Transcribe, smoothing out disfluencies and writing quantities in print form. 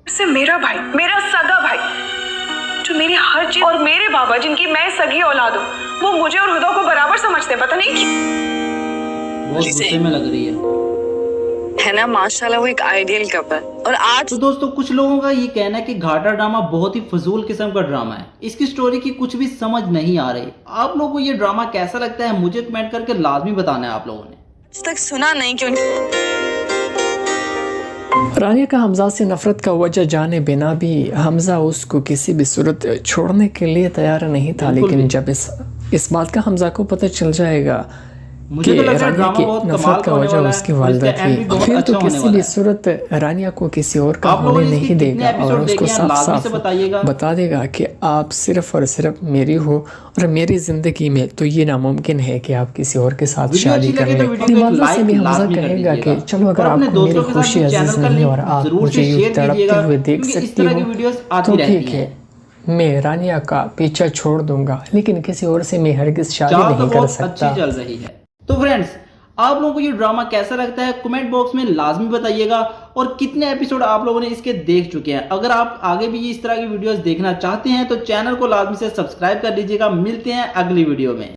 इससे मेरा भाई, मेरा सगा भाई, जो मेरी हर चीज, और मेरे बाबा जिनकी मैं सगी औलाद हूँ, वो मुझे और हुदा को बराबर समझते हैं। पता नहीं बहुत गुस्से में लग रही है ना, माशाल्लाह वो एक आइडियल कपल। और आज तो दोस्तों कुछ लोगों का ये कहना है कि घाटा ड्रामा बहुत ही फजूल किस्म का ड्रामा है, इसकी स्टोरी की कुछ भी समझ नहीं आ रही। आप लोगों को ये ड्रामा कैसा लगता है मुझे कमेंट करके लाजमी बताना है आप लोगों ने। आज तक सुना नहीं क्यों। रानिया का हमजा से नफरत का वजह जाने बिना भी हमजा उसको किसी भी सूरत छोड़ने के लिए तैयार नहीं था, लेकिन जब इस बात का हमजा को पता चल जाएगा कि तो रानिया की नफरत का वजह उसकी वालिदा थी, फिर तो किसी भी सूरत रानिया को किसी और का होने नहीं देगा और उसको साफ साफ बता देगा कि आप सिर्फ और सिर्फ मेरी हो और मेरी जिंदगी में तो ये नामुमकिन है कि आप किसी और के साथ शादी कर लें। वालिदा से भी हमजा कहेगा कि चलो अगर आपको मेरी खुशी अजीज नहीं और आप मुझे यूं तड़पते हुए देख सकती हो तो ठीक है, मैं रानिया का पीछा छोड़ दूंगा, लेकिन किसी और से मैं हरगिज शादी नहीं कर सकता। चल रही है। तो फ्रेंड्स आप लोगों को ये ड्रामा कैसा लगता है कमेंट बॉक्स में लाजमी बताइएगा, और कितने एपिसोड आप लोगों ने इसके देख चुके हैं। अगर आप आगे भी इस तरह की वीडियोस देखना चाहते हैं तो चैनल को लाजमी से सब्सक्राइब कर लीजिएगा। मिलते हैं अगली वीडियो में।